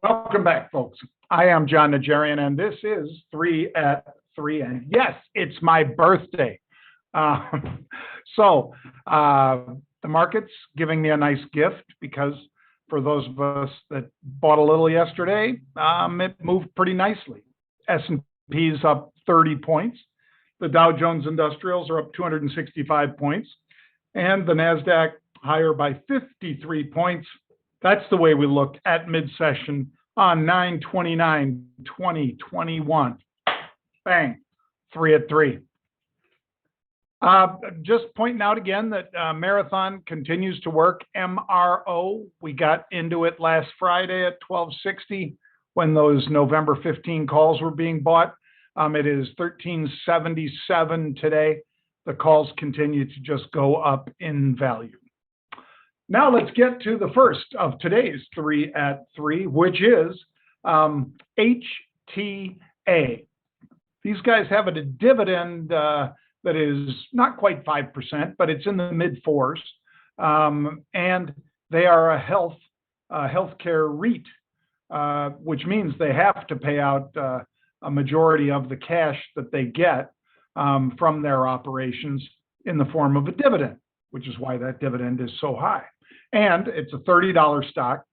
Welcome back, folks. I am Jon Najarian, and this is 3 at 3. And yes, it's my birthday. Uh, so the market's giving me a nice gift because for those of us that bought a little yesterday, it moved pretty nicely. S&P is up 30 points. The Dow Jones Industrials are up 265 points, and the NASDAQ higher by 53 points. That's the way we look at mid-session on 9/29/2021. Bang, 3 at 3. Just pointing out again that Marathon continues to work. MRO, we got into it last Friday at 1260 when those November 15 calls were being bought. It is 1377 today. The calls continue to just go up in value. Now let's get to the first of today's 3 at 3, which is HTA. These guys have a dividend that is not quite 5%, but it's in the mid fours. And they are a healthcare REIT, which means they have to pay out a majority of the cash that they get from their operations in the form of a dividend, which is why that dividend is so high. And it's a $30 stock.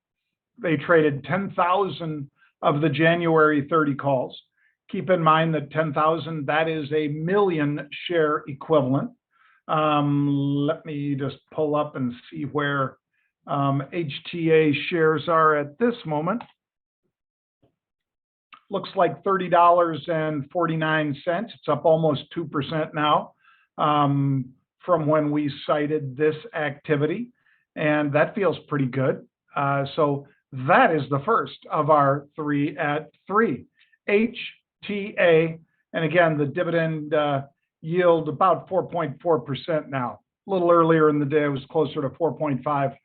They traded 10,000 of the January 30 calls. Keep in mind that 10,000, that is a million share equivalent. Let me just pull up and see where HTA shares are at this moment. Looks like $30.49. It's up almost 2% now from when we cited this activity. And that feels pretty good. So that is the first of our 3 at 3. HTA, and again, the dividend yield about 4.4% now. A little earlier in the day, it was closer to 4.5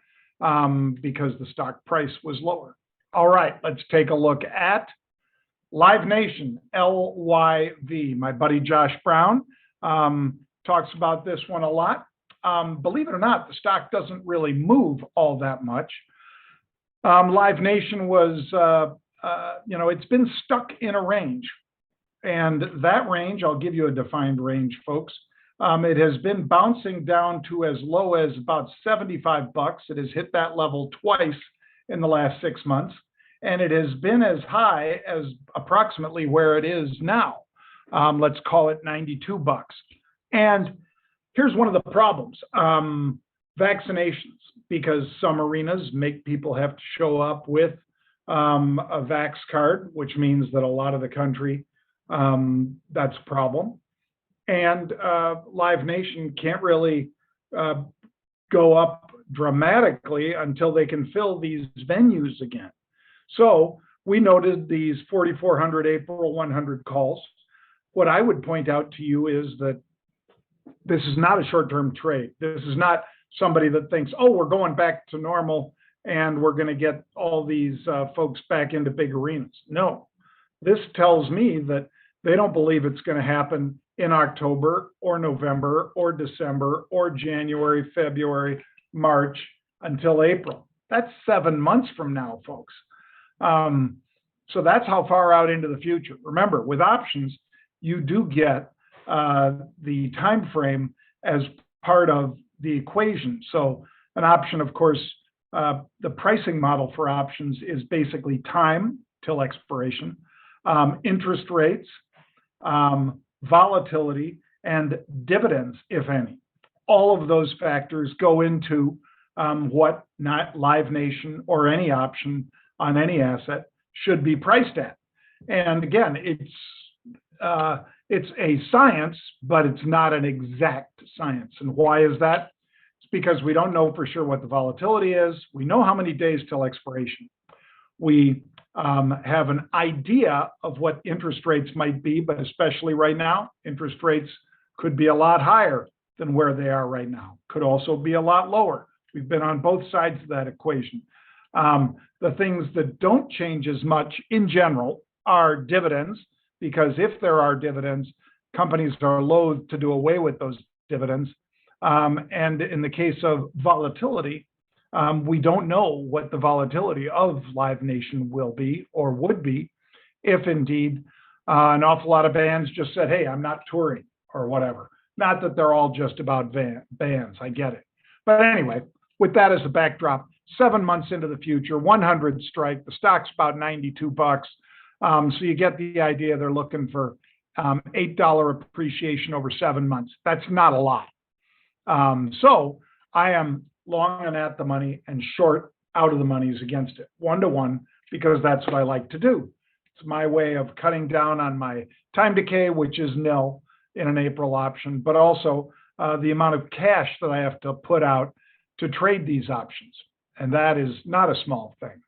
because the stock price was lower. All right, let's take a look at Live Nation, LYV. My buddy Josh Brown talks about this one a lot. Believe it or not, the stock doesn't really move all that much. Live Nation was, it's been stuck in a range. And that range, I'll give you a defined range, folks. It has been bouncing down to as low as about $75. It has hit that level twice in the last 6 months. And it has been as high as approximately where it is now. Let's call it $92. And here's one of the problems, vaccinations, because some arenas make people have to show up with a vax card, which means that a lot of the country, that's a problem. And Live Nation can't really go up dramatically until they can fill these venues again. So we noted these 4,400 April 100 calls. What I would point out to you is that this is not a short-term trade. This is not somebody that thinks, oh, we're going back to normal and we're going to get all these folks back into big arenas. No, this tells me that they don't believe it's going to happen in October or November or December or January, February, March until April. That's 7 months from now, folks. So that's how far out into the future. Remember, with options, you do get the time frame as part of the equation. So an option, of course, the pricing model for options is basically time till expiration, interest rates, volatility, and dividends, if any. All of those factors go into what not Live Nation or any option on any asset should be priced at. And again, it's a science, but it's not an exact science. And why is that? It's because we don't know for sure what the volatility is. We know how many days till expiration. We have an idea of what interest rates might be, but especially right now, interest rates could be a lot higher than where they are right now. Could also be a lot lower. We've been on both sides of that equation. The things that don't change as much in general are dividends, because if there are dividends, companies are loath to do away with those dividends. And in the case of volatility, We don't know what the volatility of Live Nation will be or would be if indeed an awful lot of bands just said, hey, I'm not touring or whatever. Not that they're all just about bands, I get it. But anyway, with that as a backdrop, 7 months into the future, 100 strike, the stock's about 92 bucks. So you get the idea. They're looking for $8 appreciation over 7 months. That's not a lot. So I am long and at the money and short out of the monies against it, 1-to-1, because that's what I like to do. It's my way of cutting down on my time decay, which is nil in an April option, but also the amount of cash that I have to put out to trade these options. And that is not a small thing.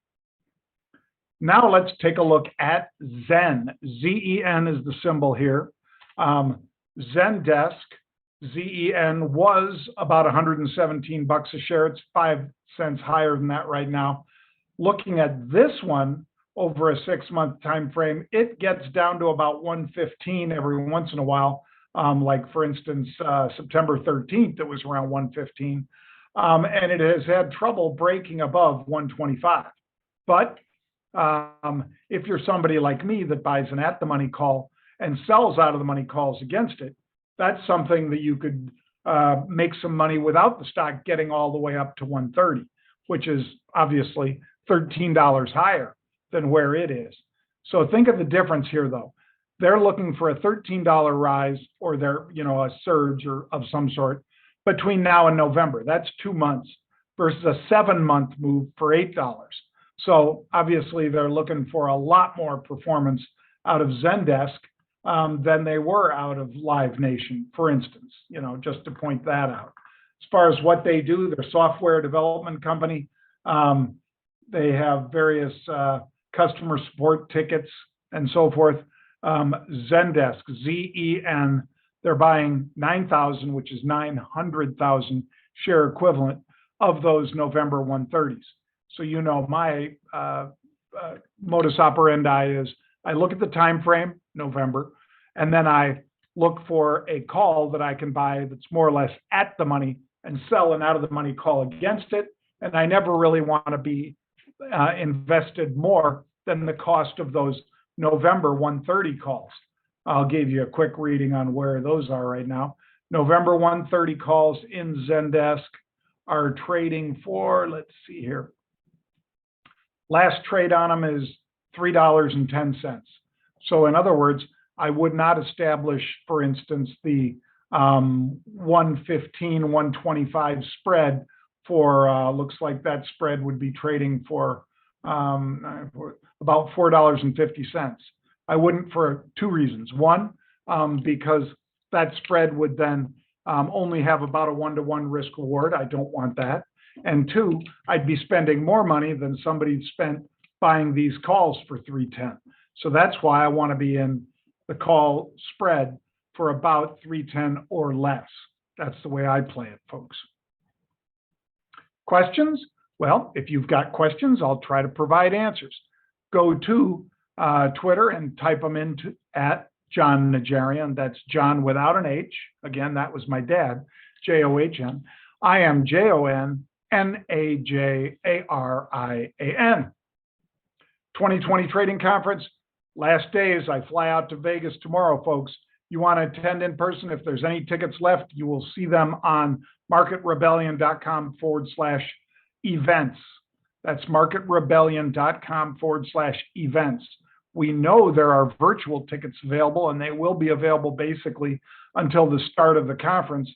Now let's take a look at Zen. ZEN is the symbol here. Zendesk, ZEN, was about 117 bucks a share. It's 5 cents higher than that right now. Looking at this one over a 6-month time frame, it gets down to about 115 every once in a while. Like for instance, September 13th, it was around 115. And it has had trouble breaking above 125. But if you're somebody like me that buys an at-the-money call and sells out of the money calls against it, that's something that you could make some money without the stock getting all the way up to 130, which is obviously $13 higher than where it is. So think of the difference here, though. They're looking for a $13 rise, or they're, a surge or of some sort between now and November. That's 2 months versus a 7-month move for $8. So obviously they're looking for a lot more performance out of Zendesk than they were out of Live Nation, for instance, just to point that out. As far as what they do, they're a software development company. They have various customer support tickets and so forth. Zendesk, ZEN, they're buying 9,000, which is 900,000 share equivalent of those November 130s. So my modus operandi is I look at the time frame, November, and then I look for a call that I can buy that's more or less at the money and sell an out of the money call against it. And I never really want to be invested more than the cost of those November 130 calls. I'll give you a quick reading on where those are right now. November 130 calls in Zendesk are trading for, let's see here. Last trade on them is $3.10. So in other words, I would not establish, for instance, the 115, 125 spread for, looks like that spread would be trading for about $4.50. I wouldn't for 2 reasons. One, because that spread would then only have about a 1-to-1 risk reward. I don't want that. And 2, I'd be spending more money than somebody spent buying these calls for 310. So that's why I want to be in the call spread for about 310 or less. That's the way I play it, folks. Questions? Well, if you've got questions, I'll try to provide answers. Go to Twitter and type them into at Jon Najarian. That's John without an H. Again, that was my dad, John. I am JonNajarian. 2020 Trading Conference, last days. I fly out to Vegas tomorrow, folks. You want to attend in person? If there's any tickets left, you will see them on marketrebellion.com/events. That's marketrebellion.com/events. We know there are virtual tickets available, and they will be available basically until the start of the conference.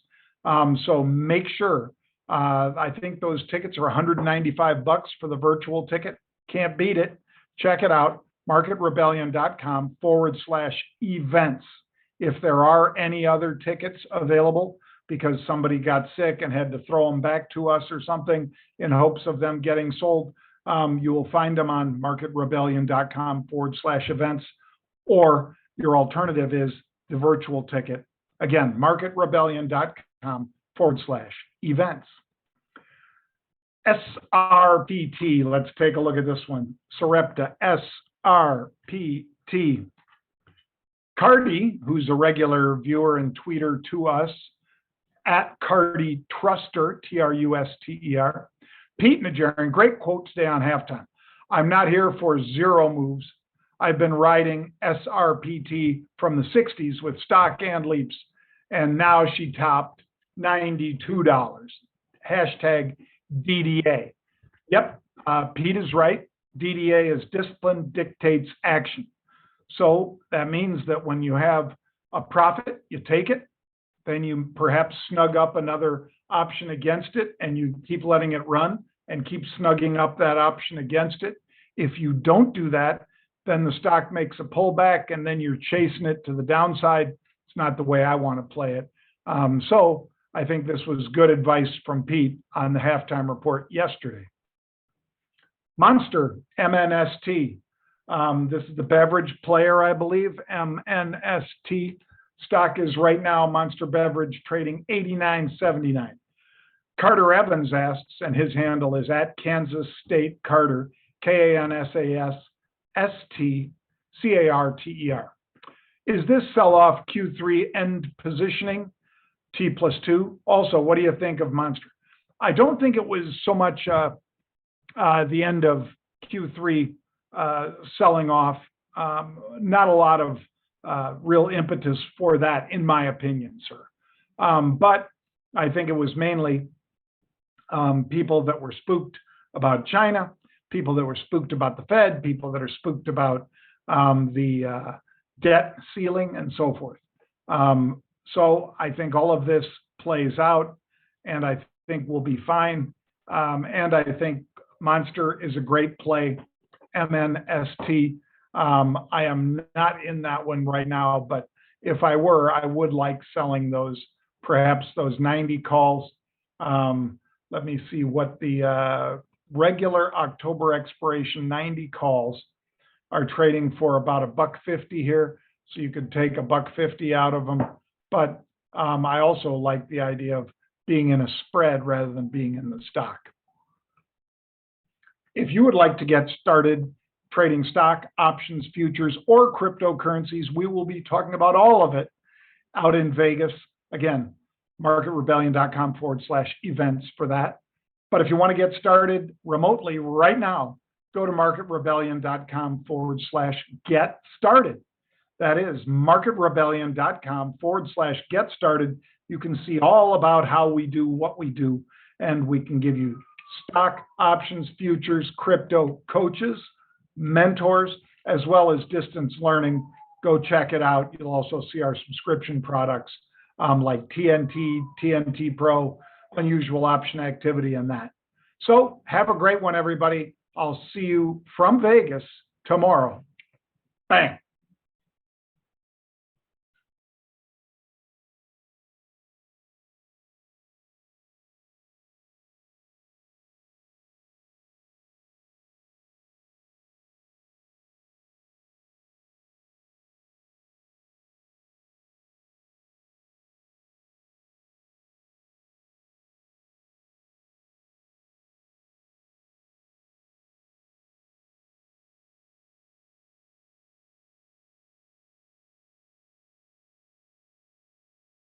So make sure. I think those tickets are 195 bucks for the virtual ticket. Can't beat it. Check it out. marketrebellion.com/events. If there are any other tickets available because somebody got sick and had to throw them back to us or something in hopes of them getting sold, you will find them on marketrebellion.com/events, or your alternative is the virtual ticket. Again, marketrebellion.com/events. SRPT, let's take a look at this one. Surrepta, SRPT. Cardi, who's a regular viewer and tweeter to us, at Cardi Truster, Truster, Pete Najarian, great quote today on halftime. I'm not here for zero moves. I've been riding SRPT from the 60s with stock and leaps, and now she topped $92. Hashtag DDA. Yep, Pete is right. DDA is discipline dictates action. So that means that when you have a profit, you take it, then you perhaps snug up another option against it, and you keep letting it run and keep snugging up that option against it. If you don't do that, then the stock makes a pullback and then you're chasing it to the downside. It's not the way I want to play it. So I think this was good advice from Pete on the halftime report yesterday. Monster, MNST. This is the beverage player, I believe, MNST. Stock is right now, Monster Beverage, trading $89.79. Carter Evans asks, and his handle is at Kansas State Carter, KANSASSTCARTER. Is this sell-off Q3 end positioning? T+2. Also, what do you think of Monster? I don't think it was so much the end of Q3 selling off. Not a lot of real impetus for that, in my opinion, sir. But I think it was mainly people that were spooked about China, people that were spooked about the Fed, people that are spooked about the debt ceiling and so forth. So I think all of this plays out, and I think we'll be fine. And I think Monster is a great play, MNST. I am not in that one right now, but if I were, I would like selling those, perhaps those 90 calls. Let me see what the regular October expiration 90 calls are trading for, about $1.50 here. So you could take $1.50 out of them. But I also like the idea of being in a spread rather than being in the stock. If you would like to get started trading stock, options, futures, or cryptocurrencies, we will be talking about all of it out in Vegas. Again, marketrebellion.com/events for that. But if you want to get started remotely right now, go to marketrebellion.com/get started. That is marketrebellion.com/get started. You can see all about how we do what we do, and we can give you stock, options, futures, crypto coaches, mentors, as well as distance learning. Go check it out. You'll also see our subscription products like TNT, TNT Pro, unusual option activity, and that. So have a great one, everybody. I'll see you from Vegas tomorrow. Bang.